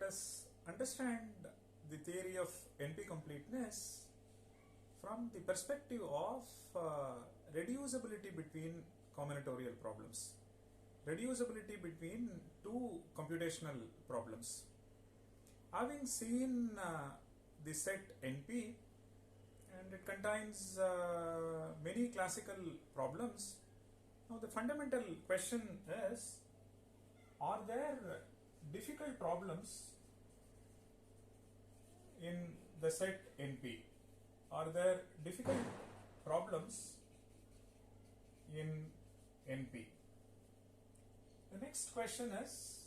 let us understand the theory of NP completeness from the perspective of reducibility between combinatorial problems, reducibility between two computational problems. Having seen the set NP, and it contains many classical problems. Now the fundamental question is, are there difficult problems in the set NP? Are there difficult problems in NP? The next question is,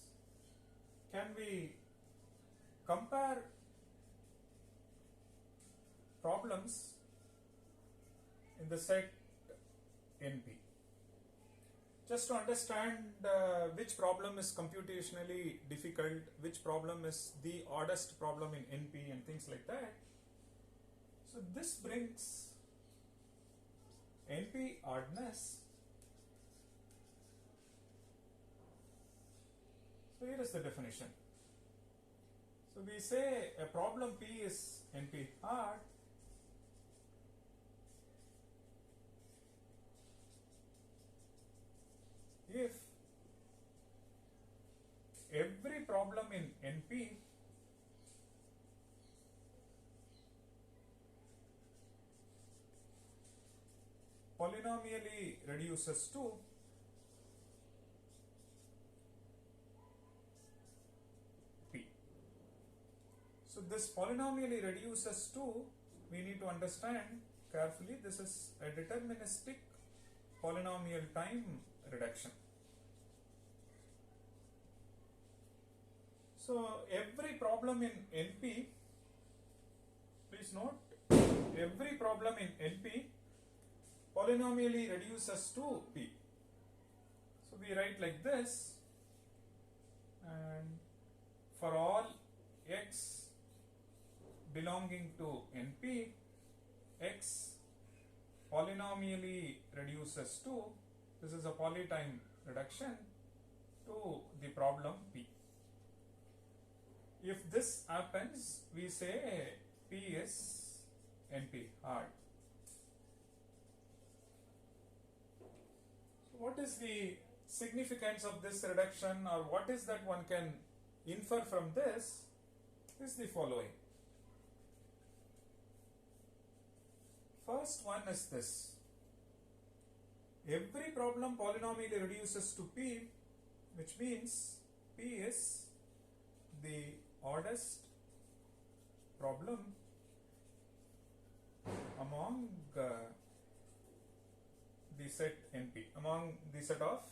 can we compare problems in the set NP? Just to understand which problem is computationally difficult, which problem is the oddest problem in NP and things like that. So this brings NP oddness. So here is the definition. So we say a problem P is NP odd if every problem in NP polynomially reduces to P. So this polynomially reduces to, we need to understand carefully, this is a deterministic polynomial time reduction. So every problem in NP, please note, every problem in NP polynomially reduces to P. So we write like this, and for all x belonging to NP, x polynomially reduces to, this is a polytime reduction, to the problem P. If this happens, we say P is NP hard. So what is the significance of this reduction, or what is that one can infer from this, is the following. First one is this: every problem polynomially reduces to P, which means P is the oddest problem among the set NP, among the set of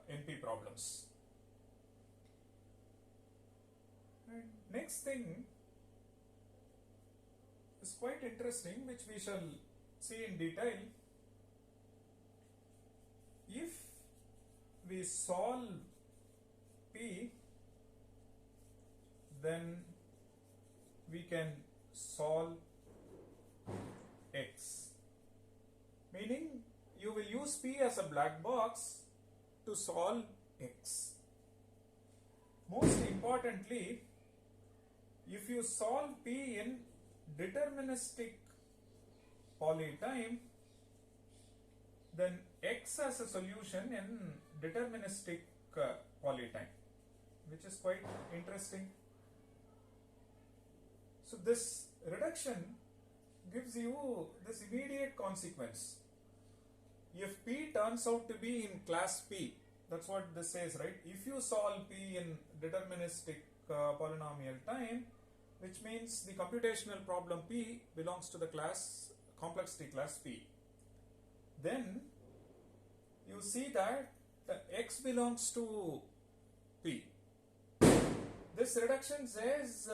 NP problems. And next thing is quite interesting, which we shall see in detail. If we solve P, then we can solve X. Meaning, you will use P as a black box to solve X. Most importantly, if you solve P in deterministic polytime, then X has a solution in deterministic polytime, which is quite interesting. So this reduction gives you this immediate consequence. If P turns out to be in class P, that's what this says, right? If you solve P in deterministic polynomial time, which means the computational problem P belongs to the class complexity class P, then you see that X belongs to P. This reduction says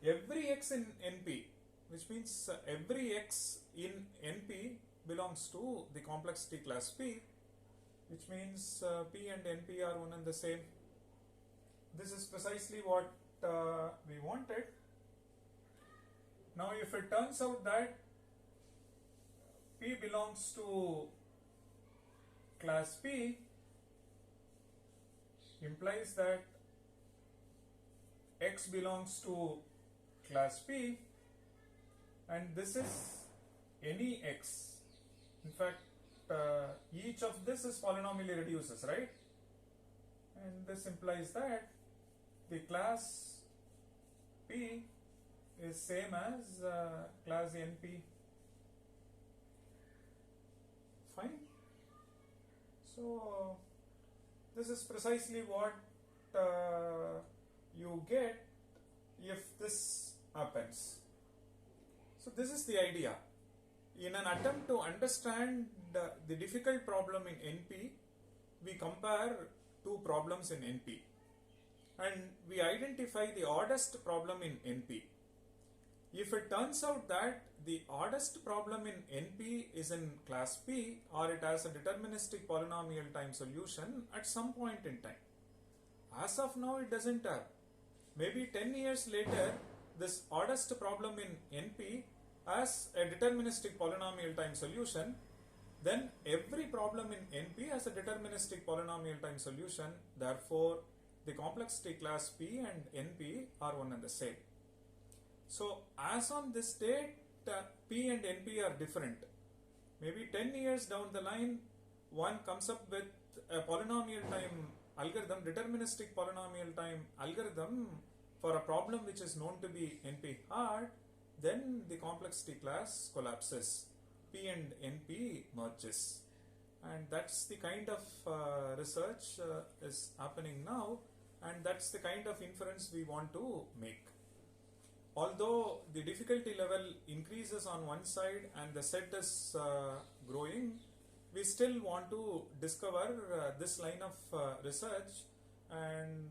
every X in NP, which means every X in NP belongs to the complexity class P, which means P and NP are one and the same. This is precisely what we wanted. Now if it turns out that P belongs to class P, implies that x belongs to class P, and this is any x. In fact, each of this is polynomially reduces, right? And this implies that the class P is same as class NP. Fine. So this is precisely what you get if this happens. So this is the idea. In an attempt to understand the difficult problem in NP, we compare two problems in NP and we identify the oddest problem in NP. If it turns out that the oddest problem in NP is in class P, or it has a deterministic polynomial time solution at some point in time. As of now, it doesn't have. Maybe 10 years later, this oddest problem in NP has a deterministic polynomial time solution. Then every problem in NP has a deterministic polynomial time solution. Therefore, the complexity class P and NP are one and the same. So as on this date, P and NP are different. Maybe 10 years down the line, one comes up with a polynomial time algorithm, deterministic polynomial time algorithm for a problem which is known to be NP hard, then the complexity class collapses. P and NP merges. And that's the kind of research is happening now, and that's the kind of inference we want to make. Although the difficulty level increases on one side and the set is growing, we still want to discover this line of research, and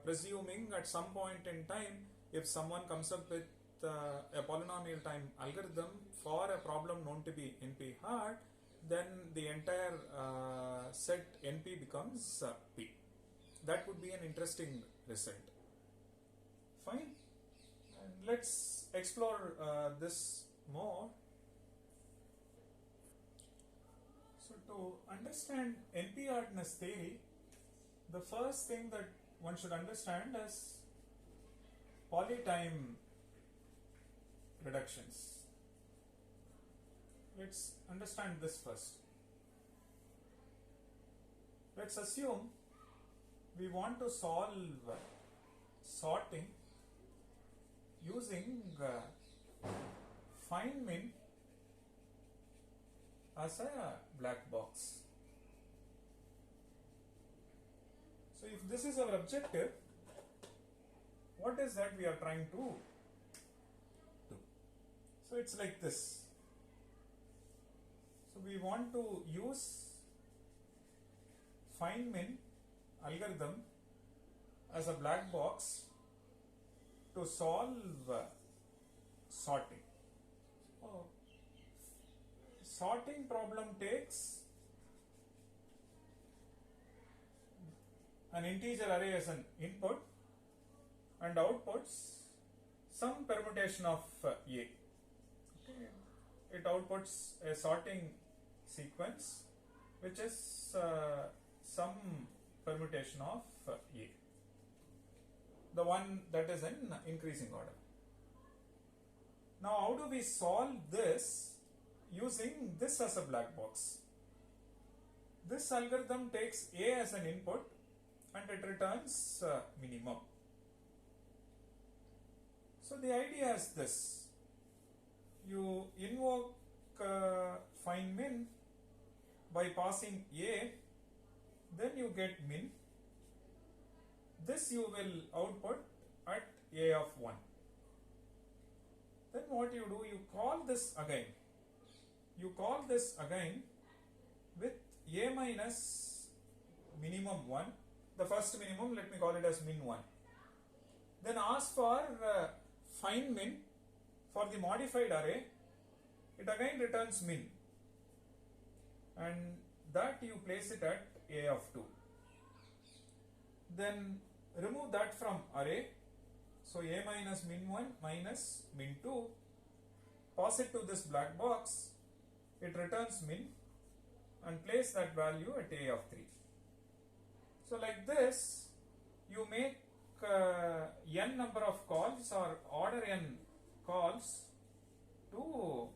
presuming at some point in time, if someone comes up with a polynomial time algorithm for a problem known to be NP hard, then the entire set NP becomes P. That would be an interesting result. Fine. And let's explore this more. So to understand NP hardness theory, the first thing that one should understand is polytime reductions. Let's understand this first. Let's assume we want to solve sorting using find min as a black box. So if this is our objective, what is that we are trying to do? So it's like this. So we want to use find min algorithm as a black box to solve sorting. Oh. Sorting problem takes an integer array as an input and outputs some permutation of A. Okay. It outputs a sorting sequence which is some permutation of A, the one that is in increasing order. Now how do we solve this using this as a black box? This algorithm takes A as an input and it returns minimum. So the idea is this: you invoke find min by passing A, then you get min. This you will output at A of 1. Then what you do, you call this again. You call this again with A minus minimum 1. The first minimum, let me call it as min 1. Then ask for find min for the modified array. It again returns min, and that you place it at A of 2. Then remove that from array. So A minus min 1 minus min 2. Pass it to this black box. It returns min, and place that value at A of 3. So like this, you make n number of calls or order n calls to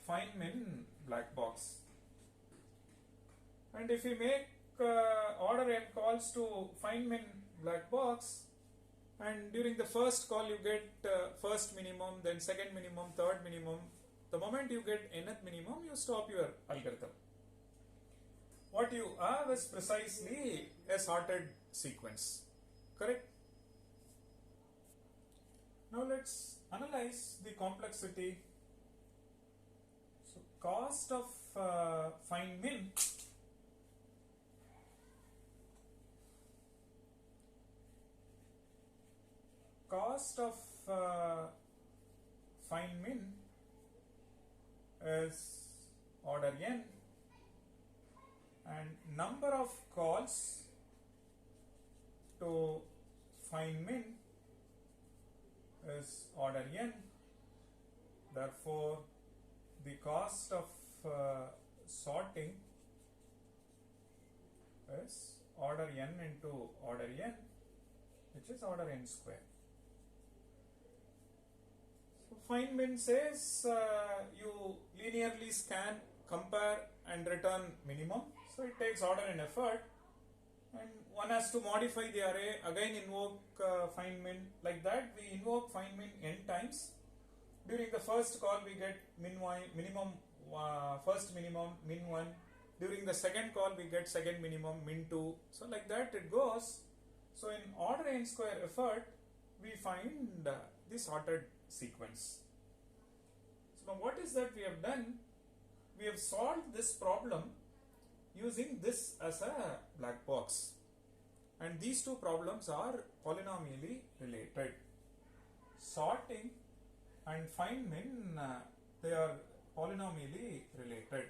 Feynman black box. And if we make order n calls to Feynman black box, and during the first call you get first minimum, then second minimum, third minimum. The moment you get nth minimum, you stop your algorithm. What you have is precisely a sorted sequence. Correct? Now let's analyze the complexity. So cost of Feynman Feynman is order n, and number of calls to Feynman is order n. Therefore, the cost of sorting is order n into order n, which is order n square. So Feynman says you linearly scan, compare and return minimum. So it takes order and effort, and one has to modify the array, again invoke Feynman. Like that we invoke Feynman n times. During the first call we get minimum first minimum min 1. During the second call we get second minimum min 2. So like that it goes. So in order n square effort we find the sorted sequence. So now what is that we have done? We have solved this problem using this as a black box, and these two problems are polynomially related. Sorting and Feynman, they are polynomially related.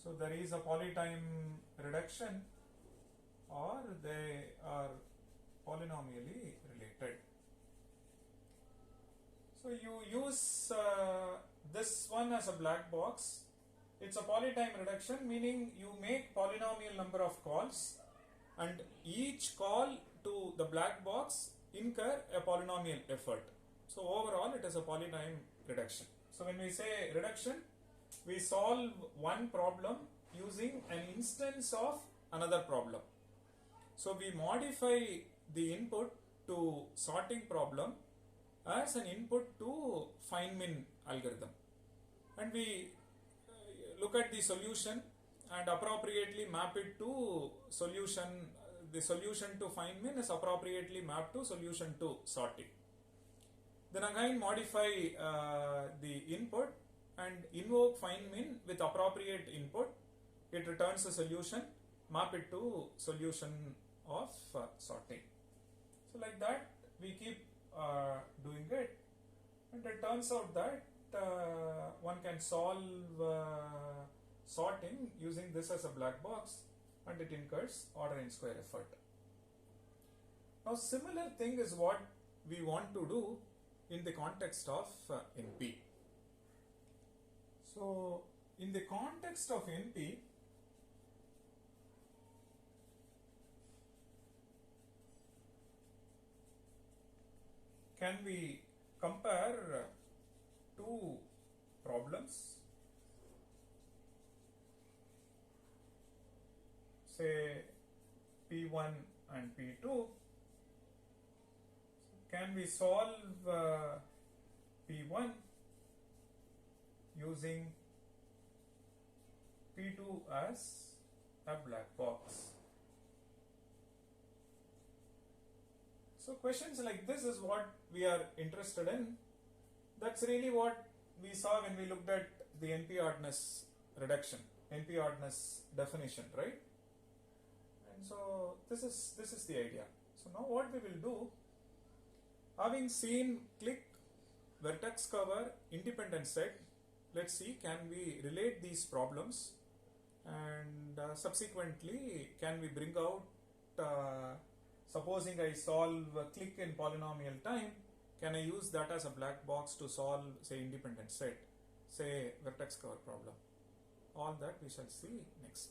So there is a polytime reduction, or they are polynomially related. So you use this one as a black box. It's a polytime reduction, meaning you make polynomial number of calls, and each call to the black box incur a polynomial effort. So overall it is a polytime reduction. So when we say reduction, we solve one problem using an instance of another problem. So we modify the input to sorting problem as an input to Feynman algorithm, and we look at the solution and appropriately map it to solution. The solution to Feynman is appropriately mapped to solution to sorting. Then again modify the input and invoke Feynman with appropriate input. It returns a solution, map it to solution of sorting. So like that we keep doing it, and it turns out that one can solve sorting using this as a black box, and it incurs order n square effort. Now similar thing is what we want to do in the context of NP. So in the context of NP, can we compare two problems, say P1 and P2? Can we solve P1 using P2 as a black box? So questions like this is what we are interested in. That's really what we saw when we looked at the NP-oddness reduction, NP-oddness definition, right? And so this is the idea. So now what we will do, having seen click, vertex cover, independent set, let's see can we relate these problems, and subsequently can we bring out supposing I solve click in polynomial time, can I use that as a black box to solve, say, independent set, say, vertex cover problem? All that we shall see next.